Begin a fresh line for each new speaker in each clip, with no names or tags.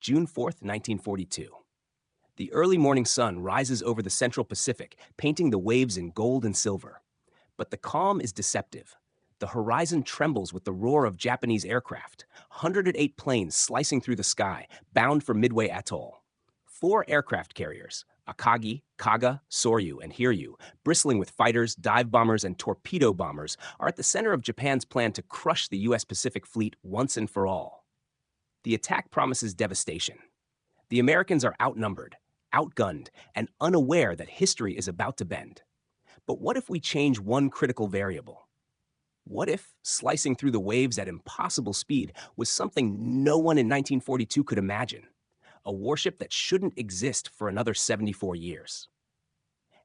June 4th, 1942. The early morning sun rises over the central Pacific, painting the waves in gold and silver. But the calm is deceptive. The horizon trembles with the roar of Japanese aircraft, 108 planes slicing through the sky, bound for Midway Atoll. 4 aircraft carriers, Akagi, Kaga, Soryu, and Hiryu, bristling with fighters, dive bombers, and torpedo bombers, are at the center of Japan's plan to crush the U.S. Pacific Fleet once and for all. The attack promises devastation. The Americans are outnumbered, outgunned, and unaware that history is about to bend. But what if we change one critical variable? What if slicing through the waves at impossible speed was something no one in 1942 could imagine? A warship that shouldn't exist for another 74 years.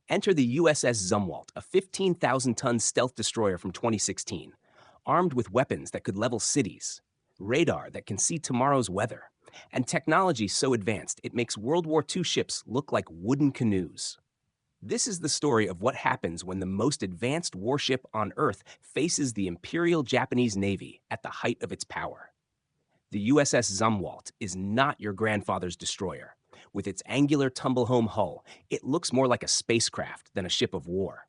Enter the USS Zumwalt, a 15,000-ton stealth destroyer from 2016, armed with weapons that could level cities, radar that can see tomorrow's weather, and technology so advanced it makes World War II ships look like wooden canoes. This is the story of what happens when the most advanced warship on Earth faces the Imperial Japanese Navy at the height of its power. The USS Zumwalt is not your grandfather's destroyer. With its angular tumble-home hull, it looks more like a spacecraft than a ship of war.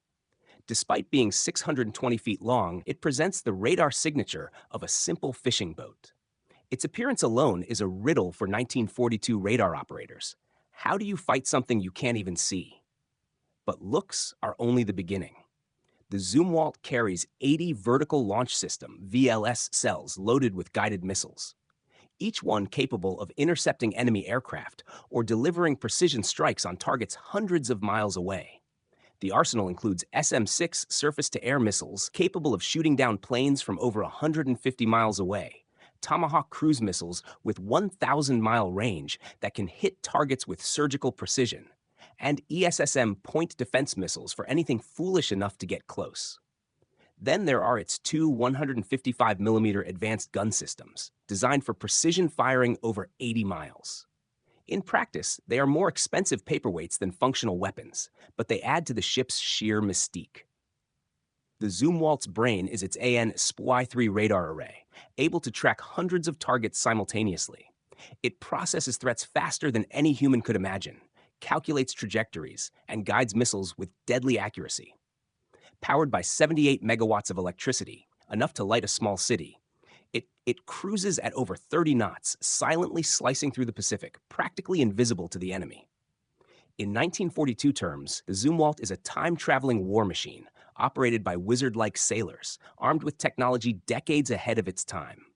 Despite being 620 feet long, it presents the radar signature of a simple fishing boat. Its appearance alone is a riddle for 1942 radar operators. How do you fight something you can't even see? But looks are only the beginning. The Zumwalt carries 80 vertical launch system (VLS) cells loaded with guided missiles, each one capable of intercepting enemy aircraft or delivering precision strikes on targets hundreds of miles away. The arsenal includes SM-6 surface-to-air missiles capable of shooting down planes from over 150 miles away, Tomahawk cruise missiles with 1,000-mile range that can hit targets with surgical precision, and ESSM point defense missiles for anything foolish enough to get close. Then there are its 2 155mm advanced gun systems, designed for precision firing over 80 miles. In practice, they are more expensive paperweights than functional weapons, but they add to the ship's sheer mystique. The Zumwalt's brain is its AN SPY-3 radar array, able to track hundreds of targets simultaneously. It processes threats faster than any human could imagine, calculates trajectories, and guides missiles with deadly accuracy. Powered by 78 megawatts of electricity, enough to light a small city, it cruises at over 30 knots, silently slicing through the Pacific, practically invisible to the enemy. In 1942 terms, the Zumwalt is a time-traveling war machine, operated by wizard-like sailors, armed with technology decades ahead of its time.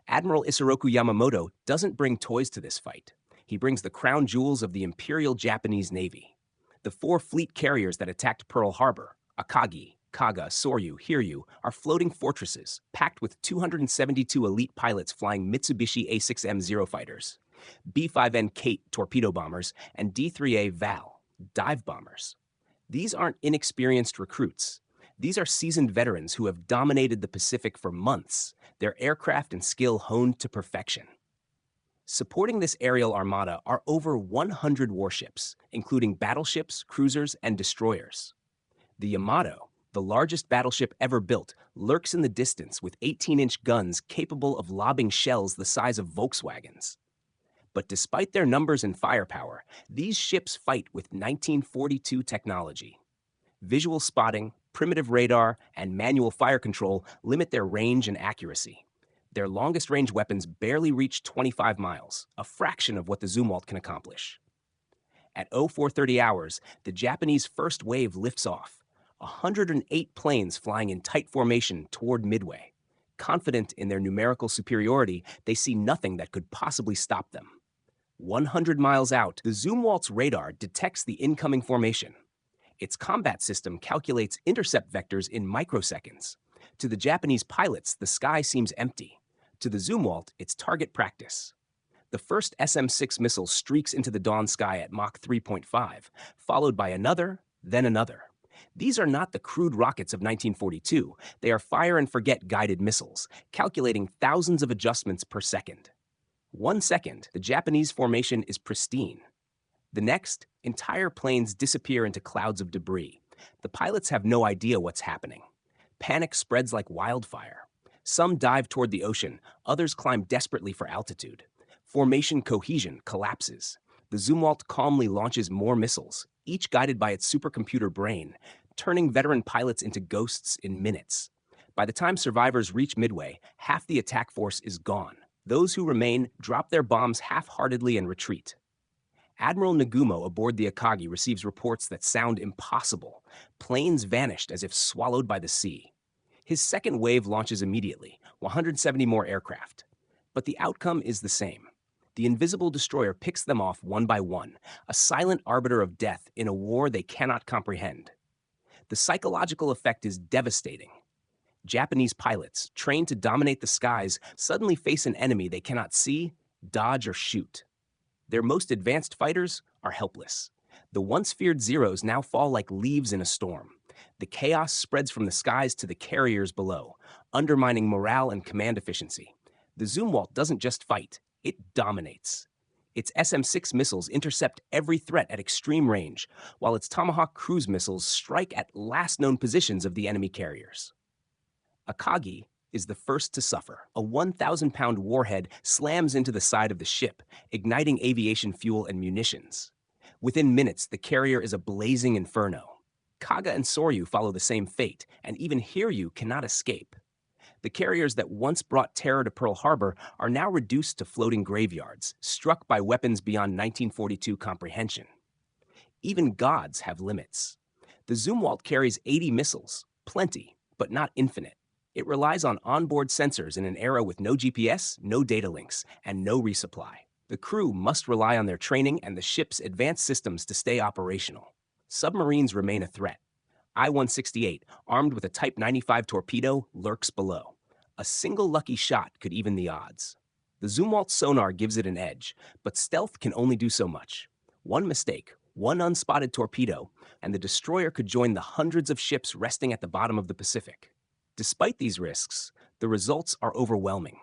Admiral Isoroku Yamamoto doesn't bring toys to this fight. He brings the crown jewels of the Imperial Japanese Navy. The 4 fleet carriers that attacked Pearl Harbor, Akagi, Kaga, Soryu, Hiryu, are floating fortresses packed with 272 elite pilots flying Mitsubishi A6M Zero fighters, B-5N Kate torpedo bombers, and D-3A Val dive bombers. These aren't inexperienced recruits. These are seasoned veterans who have dominated the Pacific for months, their aircraft and skill honed to perfection. Supporting this aerial armada are over 100 warships, including battleships, cruisers, and destroyers. The Yamato, the largest battleship ever built, lurks in the distance with 18-inch guns capable of lobbing shells the size of Volkswagens. But despite their numbers and firepower, these ships fight with 1942 technology. Visual spotting, primitive radar, and manual fire control limit their range and accuracy. Their longest-range weapons barely reach 25 miles, a fraction of what the Zumwalt can accomplish. At 0430 hours, the Japanese first wave lifts off, 108 planes flying in tight formation toward Midway. Confident in their numerical superiority, they see nothing that could possibly stop them. 100 miles out, the Zumwalt's radar detects the incoming formation. Its combat system calculates intercept vectors in microseconds. To the Japanese pilots, the sky seems empty. To the Zumwalt, it's target practice. The first SM-6 missile streaks into the dawn sky at Mach 3.5, followed by another, then another. These are not the crude rockets of 1942. They are fire-and-forget guided missiles, calculating thousands of adjustments per second. 1 second, the Japanese formation is pristine. The next, entire planes disappear into clouds of debris. The pilots have no idea what's happening. Panic spreads like wildfire. Some dive toward the ocean, others climb desperately for altitude. Formation cohesion collapses. The Zumwalt calmly launches more missiles, each guided by its supercomputer brain, turning veteran pilots into ghosts in minutes. By the time survivors reach Midway, half the attack force is gone. Those who remain drop their bombs half-heartedly and retreat. Admiral Nagumo aboard the Akagi receives reports that sound impossible. Planes vanished as if swallowed by the sea. His second wave launches immediately, 170 more aircraft. But the outcome is the same. The invisible destroyer picks them off one by one, a silent arbiter of death in a war they cannot comprehend. The psychological effect is devastating. Japanese pilots, trained to dominate the skies, suddenly face an enemy they cannot see, dodge, or shoot. Their most advanced fighters are helpless. The once feared Zeros now fall like leaves in a storm. The chaos spreads from the skies to the carriers below, undermining morale and command efficiency. The Zumwalt doesn't just fight, it dominates. Its SM-6 missiles intercept every threat at extreme range, while its Tomahawk cruise missiles strike at last known positions of the enemy carriers. Akagi is the first to suffer. A 1,000-pound warhead slams into the side of the ship, igniting aviation fuel and munitions. Within minutes, the carrier is a blazing inferno. Kaga and Soryu follow the same fate, and even Hiryu cannot escape. The carriers that once brought terror to Pearl Harbor are now reduced to floating graveyards, struck by weapons beyond 1942 comprehension. Even gods have limits. The Zumwalt carries 80 missiles, plenty, but not infinite. It relies on onboard sensors in an era with no GPS, no data links, and no resupply. The crew must rely on their training and the ship's advanced systems to stay operational. Submarines remain a threat. I-168, armed with a Type 95 torpedo, lurks below. A single lucky shot could even the odds. The Zumwalt sonar gives it an edge, but stealth can only do so much. One mistake, one unspotted torpedo, and the destroyer could join the hundreds of ships resting at the bottom of the Pacific. Despite these risks, the results are overwhelming.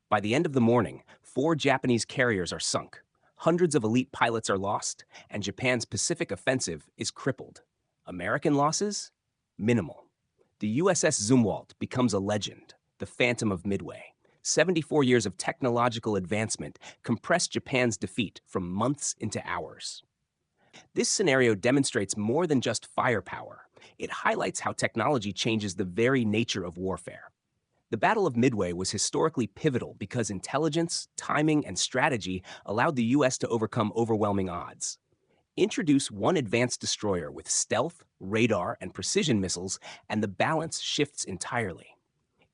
By the end of the morning, 4 Japanese carriers are sunk, hundreds of elite pilots are lost, and Japan's Pacific offensive is crippled. American losses? Minimal. The USS Zumwalt becomes a legend, the Phantom of Midway. 74 years of technological advancement compressed Japan's defeat from months into hours. This scenario demonstrates more than just firepower. It highlights how technology changes the very nature of warfare. The Battle of Midway was historically pivotal because intelligence, timing, and strategy allowed the U.S. to overcome overwhelming odds. Introduce one advanced destroyer with stealth, radar, and precision missiles, and the balance shifts entirely.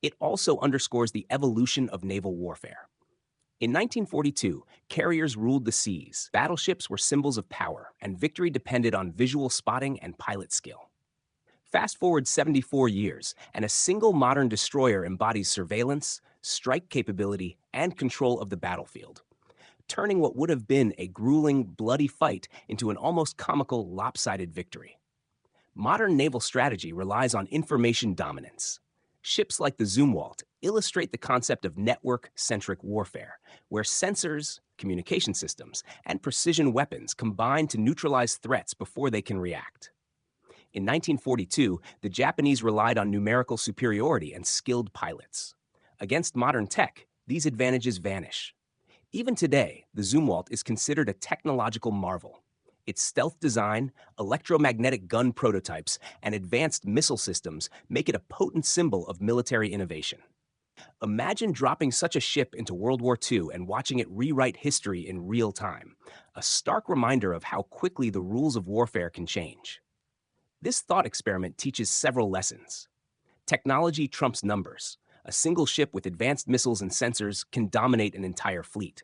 It also underscores the evolution of naval warfare. In 1942, carriers ruled the seas. Battleships were symbols of power, and victory depended on visual spotting and pilot skill. Fast forward 74 years, and a single modern destroyer embodies surveillance, strike capability, and control of the battlefield, turning what would have been a grueling, bloody fight into an almost comical, lopsided victory. Modern naval strategy relies on information dominance. Ships like the Zumwalt illustrate the concept of network-centric warfare, where sensors, communication systems, and precision weapons combine to neutralize threats before they can react. In 1942, the Japanese relied on numerical superiority and skilled pilots. Against modern tech, these advantages vanish. Even today, the Zumwalt is considered a technological marvel. Its stealth design, electromagnetic gun prototypes, and advanced missile systems make it a potent symbol of military innovation. Imagine dropping such a ship into World War II and watching it rewrite history in real time, a stark reminder of how quickly the rules of warfare can change. This thought experiment teaches several lessons. Technology trumps numbers. A single ship with advanced missiles and sensors can dominate an entire fleet.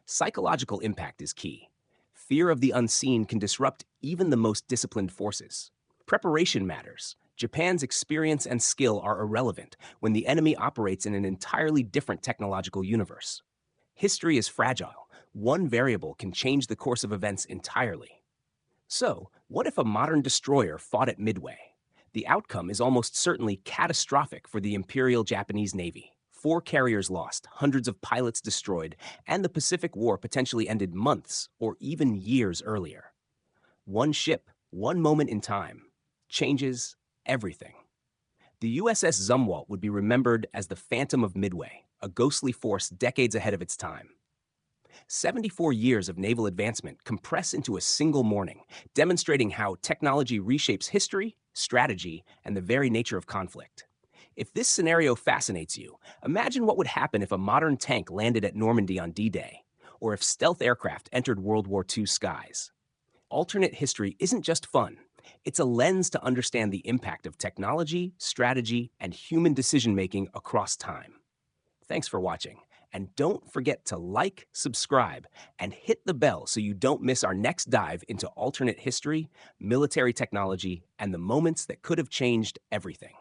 Psychological impact is key. Fear of the unseen can disrupt even the most disciplined forces. Preparation matters. Japan's experience and skill are irrelevant when the enemy operates in an entirely different technological universe. History is fragile. One variable can change the course of events entirely. So, what if a modern destroyer fought at Midway? The outcome is almost certainly catastrophic for the Imperial Japanese Navy. 4 carriers lost, hundreds of pilots destroyed, and the Pacific War potentially ended months or even years earlier. One ship, one moment in time, changes everything. The USS Zumwalt would be remembered as the Phantom of Midway, a ghostly force decades ahead of its time. 74 years of naval advancement compress into a single morning, demonstrating how technology reshapes history, strategy, and the very nature of conflict. If this scenario fascinates you, imagine what would happen if a modern tank landed at Normandy on D-Day, or if stealth aircraft entered World War II skies. Alternate history isn't just fun. It's a lens to understand the impact of technology, strategy, and human decision-making across time. Thanks for watching, and don't forget to like, subscribe, and hit the bell so you don't miss our next dive into alternate history, military technology, and the moments that could have changed everything.